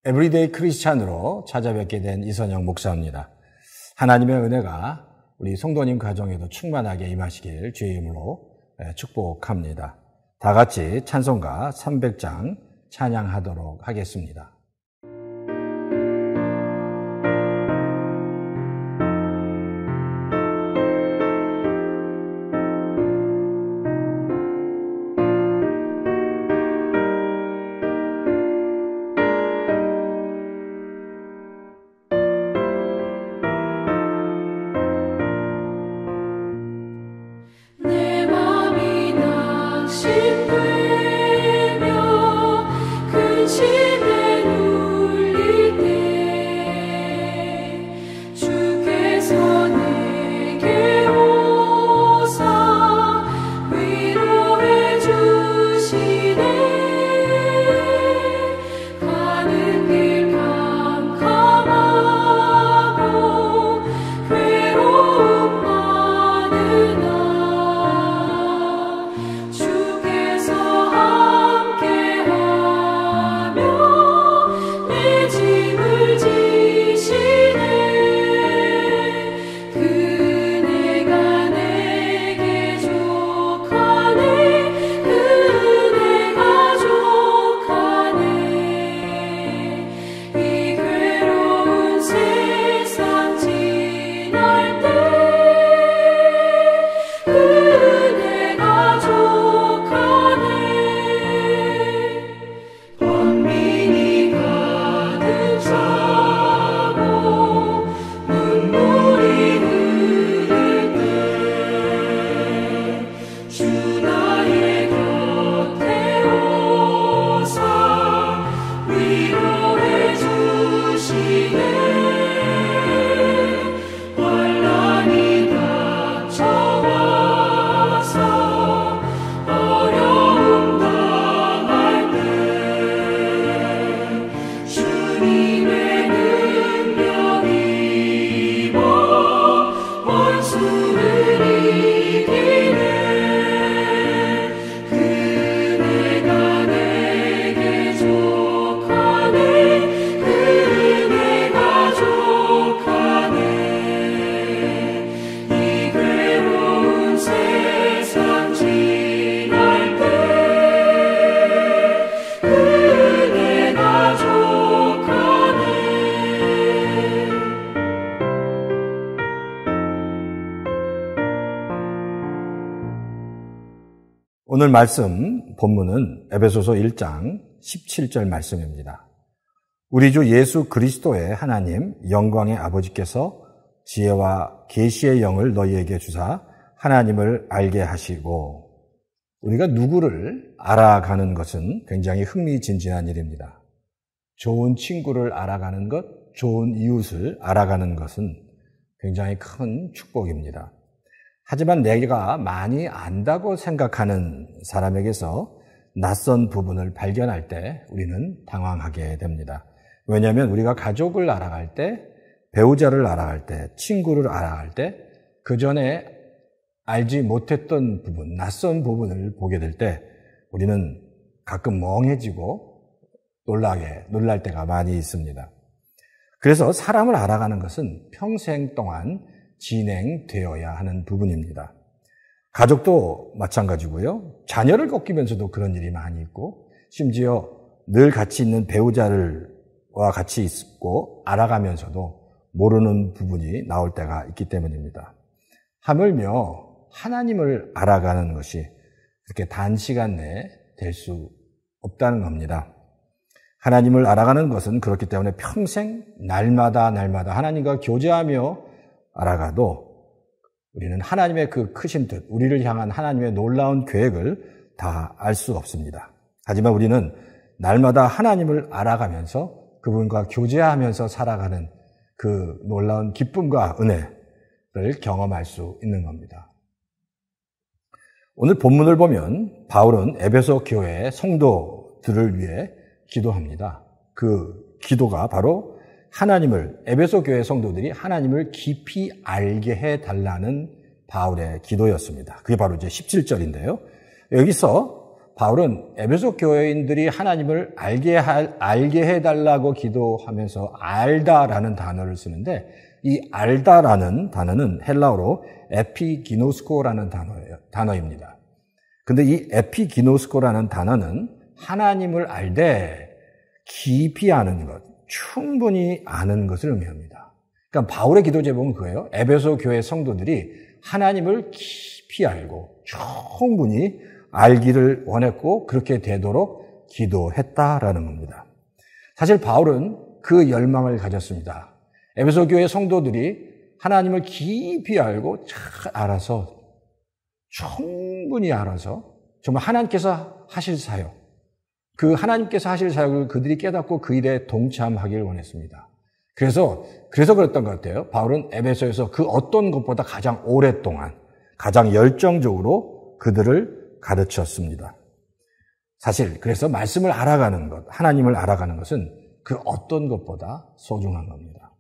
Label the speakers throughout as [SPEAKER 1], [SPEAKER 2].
[SPEAKER 1] 에브리데이 크리스찬으로 찾아뵙게 된 이선영 목사입니다. 하나님의 은혜가 우리 성도님 가정에도 충만하게 임하시길 주의 이름으로 축복합니다. 다 같이 찬송가 300장 찬양하도록 하겠습니다. 오늘 말씀 본문은 에베소서 1장 17절 말씀입니다. 우리 주 예수 그리스도의 하나님 영광의 아버지께서 지혜와 계시의 영을 너희에게 주사 하나님을 알게 하시고, 우리가 누구를 알아가는 것은 굉장히 흥미진진한 일입니다. 좋은 친구를 알아가는 것, 좋은 이웃을 알아가는 것은 굉장히 큰 축복입니다. 하지만 내가 많이 안다고 생각하는 사람에게서 낯선 부분을 발견할 때 우리는 당황하게 됩니다. 왜냐하면 우리가 가족을 알아갈 때, 배우자를 알아갈 때, 친구를 알아갈 때 그 전에 알지 못했던 부분, 낯선 부분을 보게 될 때 우리는 가끔 멍해지고 놀랄 때가 많이 있습니다. 그래서 사람을 알아가는 것은 평생 동안 진행되어야 하는 부분입니다. 가족도 마찬가지고요. 자녀를 꺾이면서도 그런 일이 많이 있고, 심지어 늘 같이 있는 배우자와 같이 있고 알아가면서도 모르는 부분이 나올 때가 있기 때문입니다. 하물며 하나님을 알아가는 것이 그렇게 단시간 내에 될 수 없다는 겁니다. 하나님을 알아가는 것은 그렇기 때문에 평생 날마다 하나님과 교제하며 알아가도 우리는 하나님의 그 크신 뜻, 우리를 향한 하나님의 놀라운 계획을 다 알 수 없습니다. 하지만 우리는 날마다 하나님을 알아가면서 그분과 교제하면서 살아가는 그 놀라운 기쁨과 은혜를 경험할 수 있는 겁니다. 오늘 본문을 보면 바울은 에베소 교회의 성도들을 위해 기도합니다. 그 기도가 바로 에베소 교회 성도들이 하나님을 깊이 알게 해달라는 바울의 기도였습니다. 그게 바로 이제 17절인데요. 여기서 바울은 에베소 교회인들이 하나님을 알게 해달라고 기도하면서 알다라는 단어를 쓰는데, 이 알다라는 단어는 헬라어로 에피기노스코라는 단어입니다. 근데 이 에피기노스코라는 단어는 하나님을 알되 깊이 아는 것, 충분히 아는 것을 의미합니다. 그러니까 바울의 기도 제목은 그거예요. 에베소 교회 성도들이 하나님을 깊이 알고 충분히 알기를 원했고 그렇게 되도록 기도했다라는 겁니다. 사실 바울은 그 열망을 가졌습니다. 에베소 교회 성도들이 하나님을 깊이 알고 잘 알아서, 충분히 알아서 정말 하나님께서 하실 사역, 그 하나님께서 하실 사역을 그들이 깨닫고 그 일에 동참하기를 원했습니다. 그래서 그랬던 것 같아요. 바울은 에베소에서 그 어떤 것보다 가장 오랫동안, 가장 열정적으로 그들을 가르쳤습니다. 사실 그래서 말씀을 알아가는 것, 하나님을 알아가는 것은 그 어떤 것보다 소중한 겁니다.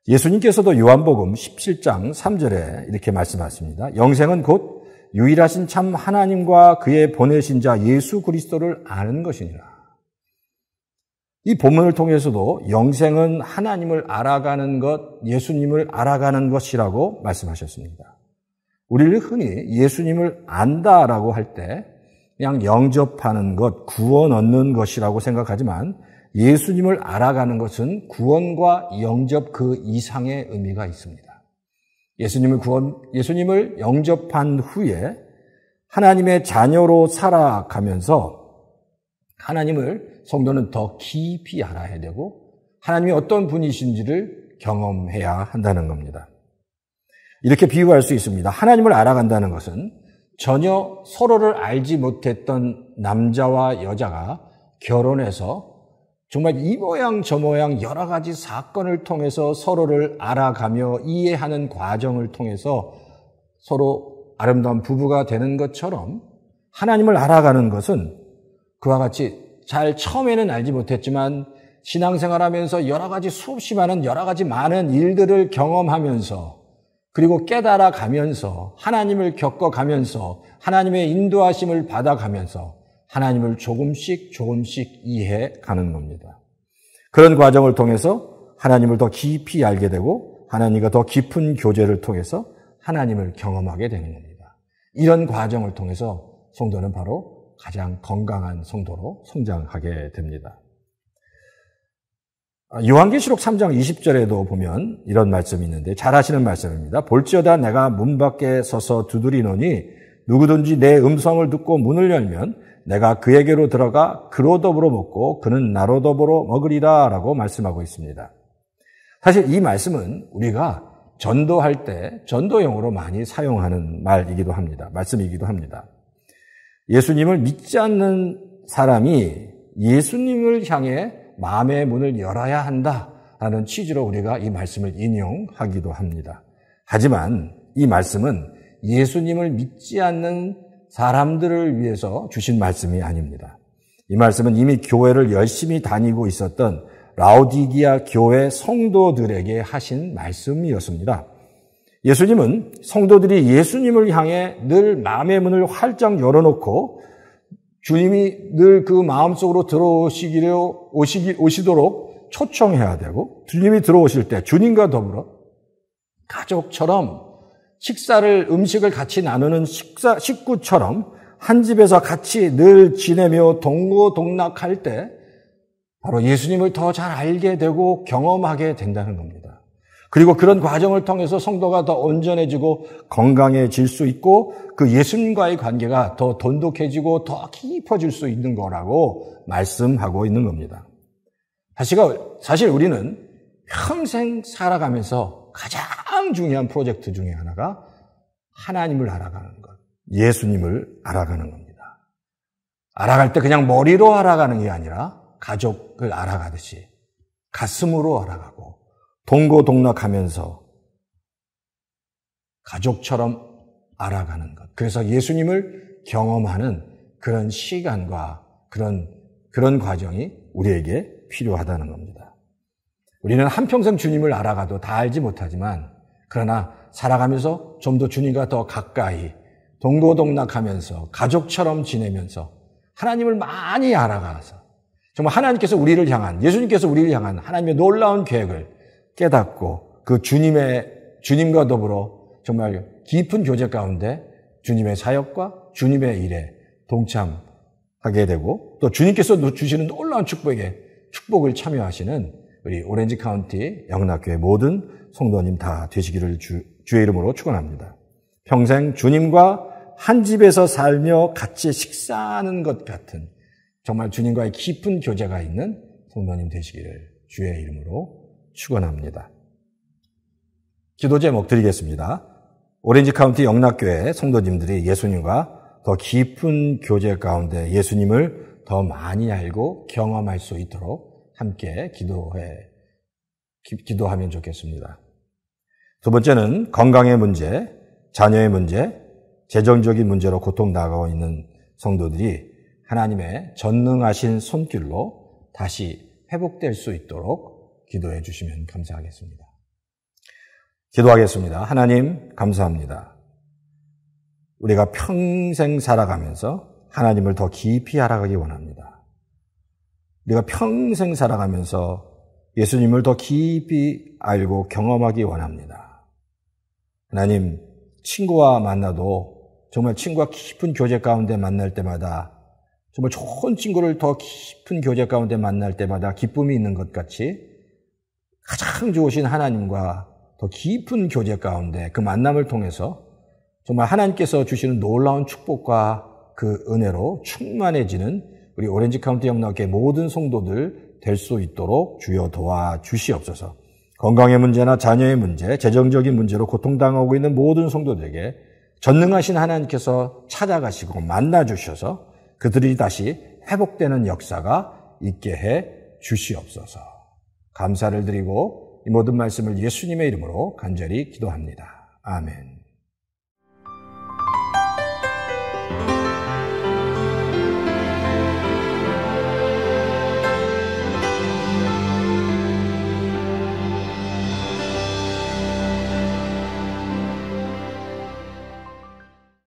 [SPEAKER 1] 예수님께서도 요한복음 17장 3절에 이렇게 말씀하십니다. 영생은 곧 유일하신 참 하나님과 그의 보내신 자 예수 그리스도를 아는 것이니라. 이 본문을 통해서도 영생은 하나님을 알아가는 것, 예수님을 알아가는 것이라고 말씀하셨습니다. 우리를 흔히 예수님을 안다라고 할 때 그냥 영접하는 것, 구원 얻는 것이라고 생각하지만 예수님을 알아가는 것은 구원과 영접 그 이상의 의미가 있습니다. 예수님을 영접한 후에 하나님의 자녀로 살아가면서 하나님을 성도는 더 깊이 알아야 되고 하나님이 어떤 분이신지를 경험해야 한다는 겁니다. 이렇게 비유할 수 있습니다. 하나님을 알아간다는 것은 전혀 서로를 알지 못했던 남자와 여자가 결혼해서 정말 이 모양 저 모양 여러 가지 사건을 통해서 서로를 알아가며 이해하는 과정을 통해서 서로 아름다운 부부가 되는 것처럼 하나님을 알아가는 것은 그와 같이 잘 처음에는 알지 못했지만 신앙생활하면서 여러 가지 수없이 많은 여러 가지 많은 일들을 경험하면서 그리고 깨달아가면서 하나님을 겪어가면서 하나님의 인도하심을 받아가면서 하나님을 조금씩 이해가는 겁니다. 그런 과정을 통해서 하나님을 더 깊이 알게 되고 하나님과 더 깊은 교제를 통해서 하나님을 경험하게 되는 겁니다. 이런 과정을 통해서 성도는 바로 가장 건강한 성도로 성장하게 됩니다. 요한계시록 3장 20절에도 보면 이런 말씀이 있는데 잘 아시는 말씀입니다. 볼지어다 내가 문 밖에 서서 두드리노니 누구든지 내 음성을 듣고 문을 열면 내가 그에게로 들어가 그로 더불어 먹고 그는 나로 더불어 먹으리라 라고 말씀하고 있습니다. 사실 이 말씀은 우리가 전도할 때 전도용으로 많이 사용하는 말이기도 합니다. 말씀이기도 합니다. 예수님을 믿지 않는 사람이 예수님을 향해 마음의 문을 열어야 한다라는 취지로 우리가 이 말씀을 인용하기도 합니다. 하지만 이 말씀은 예수님을 믿지 않는 사람들을 위해서 주신 말씀이 아닙니다. 이 말씀은 이미 교회를 열심히 다니고 있었던 라오디게아 교회 성도들에게 하신 말씀이었습니다. 예수님은 성도들이 예수님을 향해 늘 마음의 문을 활짝 열어놓고 주님이 늘 그 마음속으로 오시도록 초청해야 되고 주님이 들어오실 때 주님과 더불어 가족처럼 음식을 같이 나누는 식구처럼 한 집에서 같이 늘 지내며 동고동락할 때 바로 예수님을 더 잘 알게 되고 경험하게 된다는 겁니다. 그리고 그런 과정을 통해서 성도가 더 온전해지고 건강해질 수 있고 그 예수님과의 관계가 더 돈독해지고 더 깊어질 수 있는 거라고 말씀하고 있는 겁니다. 사실 우리는 평생 살아가면서 가장 중요한 프로젝트 중에 하나가 하나님을 알아가는 것, 예수님을 알아가는 겁니다. 알아갈 때 그냥 머리로 알아가는 게 아니라 가족을 알아가듯이 가슴으로 알아가고 동고동락하면서 가족처럼 알아가는 것. 그래서 예수님을 경험하는 그런 시간과 그런 과정이 우리에게 필요하다는 겁니다. 우리는 한평생 주님을 알아가도 다 알지 못하지만 그러나 살아가면서 좀 더 주님과 더 가까이 동고동락하면서 가족처럼 지내면서 하나님을 많이 알아가서 정말 하나님께서 우리를 향한, 예수님께서 우리를 향한 하나님의 놀라운 계획을 깨닫고 그 주님과 더불어 정말 깊은 교제 가운데 주님의 사역과 주님의 일에 동참하게 되고 또 주님께서 주시는 놀라운 축복을 참여하시는 우리 오렌지 카운티 영락교회 모든 성도님 다 되시기를 주의 이름으로 축원합니다. 평생 주님과 한 집에서 살며 같이 식사하는 것 같은 정말 주님과의 깊은 교제가 있는 성도님 되시기를 주의 이름으로 축원합니다. 기도 제목 드리겠습니다. 오렌지 카운티 영락교회 성도님들이 예수님과 더 깊은 교제 가운데 예수님을 더 많이 알고 경험할 수 있도록 함께 기도하면 좋겠습니다. 두 번째는 건강의 문제, 자녀의 문제, 재정적인 문제로 고통당하고 있는 성도들이 하나님의 전능하신 손길로 다시 회복될 수 있도록 기도해 주시면 감사하겠습니다. 기도하겠습니다. 하나님 감사합니다. 우리가 평생 살아가면서 하나님을 더 깊이 알아가기 원합니다. 우리가 평생 살아가면서 예수님을 더 깊이 알고 경험하기 원합니다. 하나님, 친구와 만나도 정말 친구와 깊은 교제 가운데 만날 때마다 정말 좋은 친구를 더 깊은 교제 가운데 만날 때마다 기쁨이 있는 것 같이 가장 좋으신 하나님과 더 깊은 교제 가운데 그 만남을 통해서 정말 하나님께서 주시는 놀라운 축복과 그 은혜로 충만해지는 우리 오렌지 카운티 영락교회 모든 성도들 될 수 있도록 주여 도와주시옵소서. 건강의 문제나 자녀의 문제, 재정적인 문제로 고통당하고 있는 모든 성도들에게 전능하신 하나님께서 찾아가시고 만나주셔서 그들이 다시 회복되는 역사가 있게 해 주시옵소서. 감사를 드리고 이 모든 말씀을 예수님의 이름으로 간절히 기도합니다. 아멘.